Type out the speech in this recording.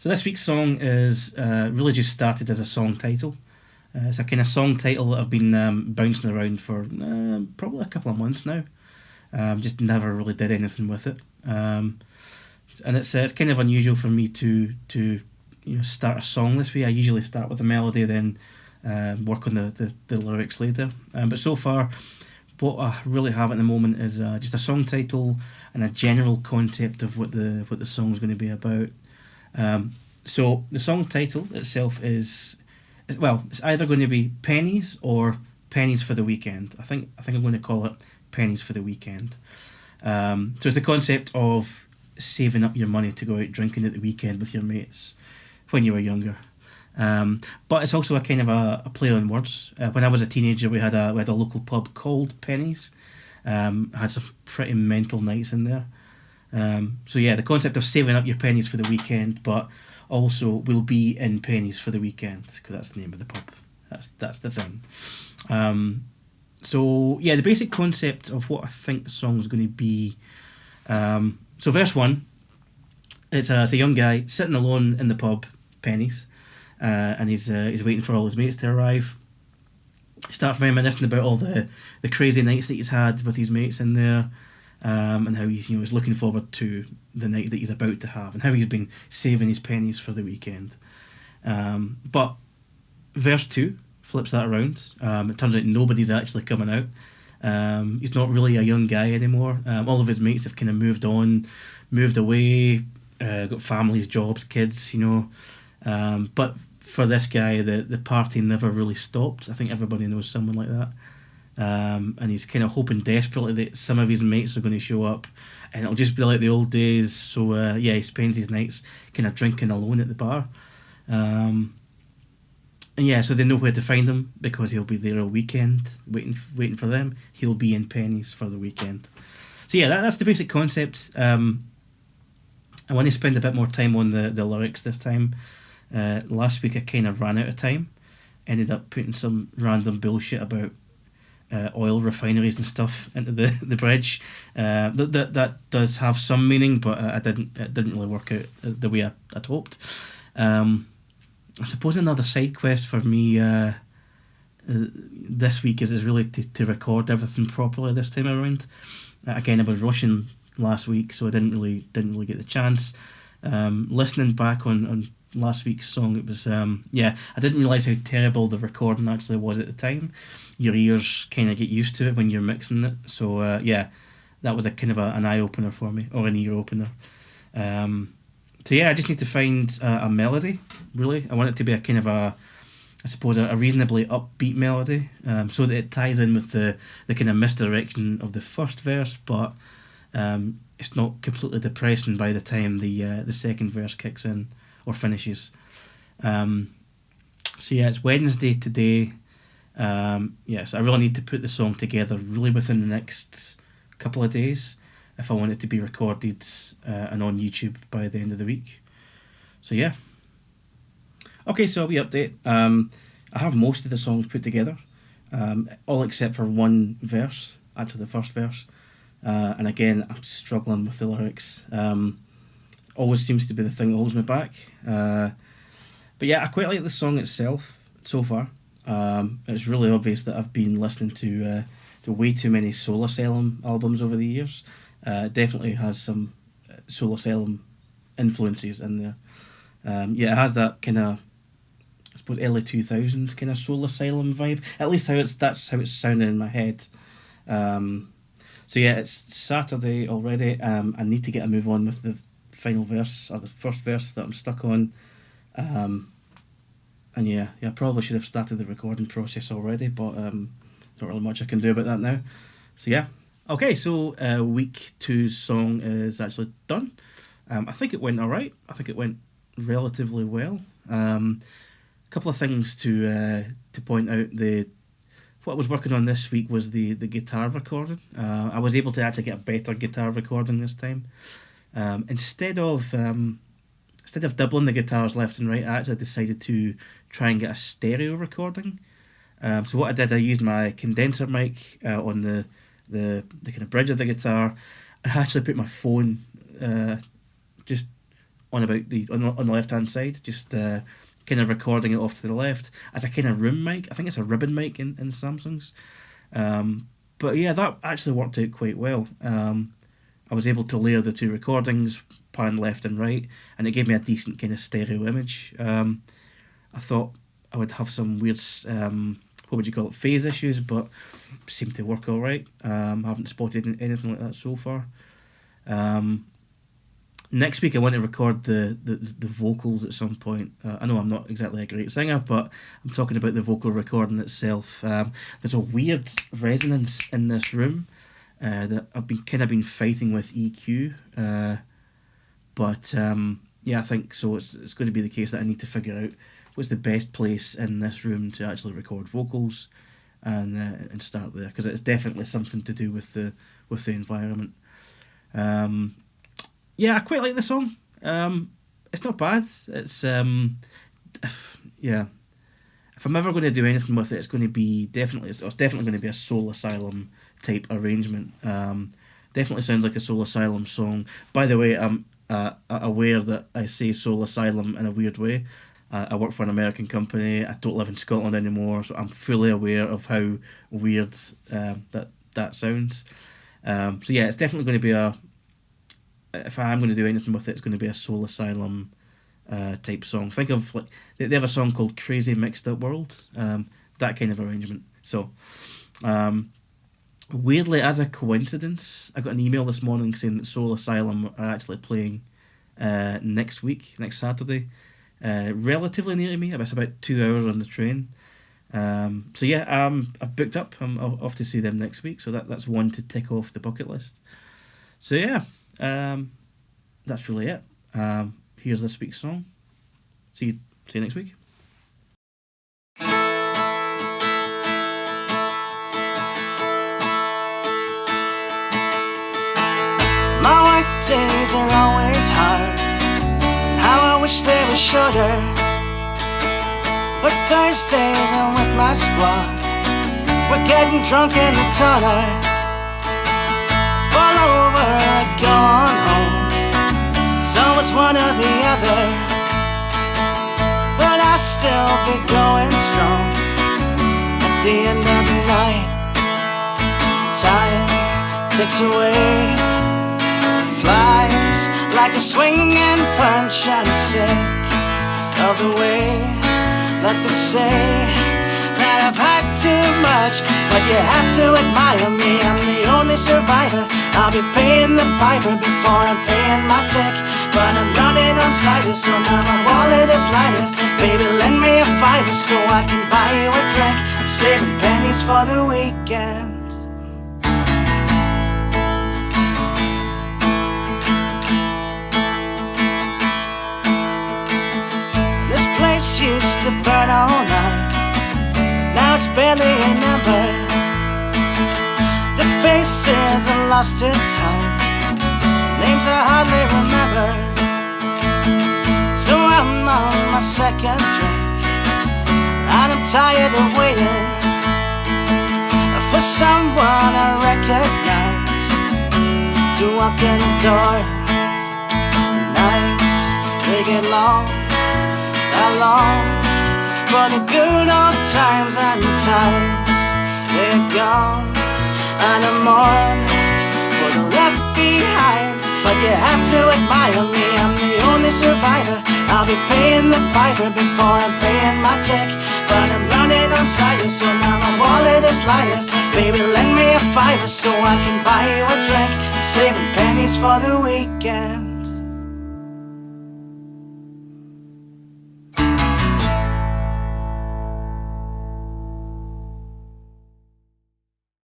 So this week's song is really just started as a song title. It's a kind of song title that I've been bouncing around for probably a couple of months now. Just never really did anything with it. And it's kind of unusual for me to start a song this way. I usually start with a melody, then work on the lyrics later. But so far, what I really have at the moment is just a song title and a general concept of what the song is going to be about. So the song title itself is it's either going to be Pennies or Pennies for the Weekend. I think I'm going to call it Pennies for the Weekend. So it's the concept of saving up your money to go out drinking at the weekend with your mates when you were younger. But it's also a kind of a play on words. When I was a teenager, we had a local pub called Pennies. Had some pretty mental nights in there. So yeah, the concept of saving up your pennies for the weekend, but also we'll be in Pennies for the Weekend because that's the name of the pub. That's the thing. So yeah, the basic concept of what I think the song is going to be. So verse 1, it's a young guy sitting alone in the pub, Pennies, and he's waiting for all his mates to arrive. He starts reminiscing about all the crazy nights that he's had with his mates in there, and how he's looking forward to the night that he's about to have, and how he's been saving his pennies for the weekend. But verse 2 flips that around. It turns out nobody's actually coming out. He's not really a young guy anymore. All of his mates have kind of moved on, moved away, got families, jobs, kids, But for this guy, the party never really stopped. I think everybody knows someone like that. And he's kind of hoping desperately that some of his mates are going to show up and it'll just be like the old days. So he spends his nights kind of drinking alone at the bar. And yeah, so they know where to find him because he'll be there all weekend waiting for them. He'll be in Pennies for the Weekend. So yeah, that's the basic concept. I want to spend a bit more time on the lyrics this time. Last week I kind of ran out of time. Ended up putting some random bullshit about oil refineries and stuff into the bridge. That does have some meaning, but it didn't really work out the way I'd hoped. I suppose another side quest for me this week is really to record everything properly this time around. Again, I was rushing last week, so I didn't really get the chance. Listening back on last week's song, it was I didn't realise how terrible the recording actually was at the time. Your ears kind of get used to it when you're mixing it, so that was a kind of an eye opener for me, or an ear opener. So yeah, I just need to find a melody. Really, I want it to be a kind of a reasonably upbeat melody, so that it ties in with the kind of misdirection of the first verse, but it's not completely depressing by the time the second verse kicks in or finishes. So yeah, it's Wednesday today. So I really need to put the song together really within the next couple of days if I want it to be recorded and on YouTube by the end of the week. So yeah. Okay, so a wee update. I have most of the songs put together, all except for one verse, actually the first verse. And again, I'm struggling with the lyrics. Always seems to be the thing that holds me back. But yeah, I quite like the song itself so far. It's really obvious that I've been listening to way too many Soul Asylum albums over the years. It definitely has some Soul Asylum influences in there. It has that kind of, I suppose, early 2000s kind of Soul Asylum vibe. At least that's how it's sounding in my head. So yeah, it's Saturday already. I need to get a move on with the final verse, or the first verse that I'm stuck on. And I probably should have started the recording process already, but not really much I can do about that now. So yeah. Okay, so week 2's song is actually done. I think it went alright. I think it went relatively well. A couple of things to point out. What I was working on this week was the guitar recording. I was able to actually get a better guitar recording this time. Instead of doubling the guitars left and right, I actually decided to try and get a stereo recording. So what I did, I used my condenser mic on the kind of bridge of the guitar. I actually put my phone just on about on the left hand side, just kind of recording it off to the left as a kind of room mic. I think it's a ribbon mic in Samsung's. But yeah, that actually worked out quite well. I was able to layer the two recordings, pan left and right, and it gave me a decent kind of stereo image. I thought I would have some weird, what would you call it, phase issues, but seemed to work all right. I haven't spotted anything like that so far. Next week I want to record the vocals at some point. I know I'm not exactly a great singer, but I'm talking about the vocal recording itself. There's a weird resonance in this room that I've been fighting with EQ. But yeah, I think so. It's going to be the case that I need to figure out what's the best place in this room to actually record vocals, and start there, because it's definitely something to do with the environment. Yeah, I quite like the song. It's not bad. It's if I'm ever going to do anything with it, it's going to be definitely going to be a Soul Asylum type arrangement. Definitely sounds like a Soul Asylum song. By the way, I'm aware that I say Soul Asylum in a weird way. I work for an American company. I don't live in Scotland anymore, so I'm fully aware of how weird that sounds. So yeah, it's definitely going to be if I am going to do anything with it, it's going to be a Soul Asylum type song. Think of, like, they have a song called Crazy Mixed Up World, that kind of arrangement. So weirdly, as a coincidence, I got an email this morning saying that Soul Asylum are actually playing next Saturday, relatively near to me. It's about 2 hours on the train. So yeah, I've booked up. I'm off to see them next week, so that's one to tick off the bucket list. So yeah, that's really it. Here's this week's song. See you next week. My work days are always hard. How I wish they were shorter. But Thursdays I'm with my squad. We're getting drunk in the corner. Fall over, go on home. It's always one or the other. But I'll still be going strong. At the end of the night, time takes away, flies like a swinging punch. I'm sick of the way that they say that I've had too much. But you have to admire me, I'm the only survivor. I'll be paying the piper before I'm paying my tick. But I'm running on sliders, so now my wallet is lighter. Baby, lend me a $5 so I can buy you a drink. I'm saving pennies for the weekend. Used to burn all night, now it's barely a number. The faces are lost to time, names I hardly remember. So I'm on my second drink, and I'm tired of waiting for someone I recognize to walk in the door. The nights, they get long, long, for the good old times and times they're gone, and I mourn for the left behind. But you have to admire me, I'm the only survivor. I'll be paying the piper before I'm paying my tick. But I'm running on sliders, so now my wallet is lighter. Baby, lend me a $5 so I can buy you a drink. I'm saving pennies for the weekend.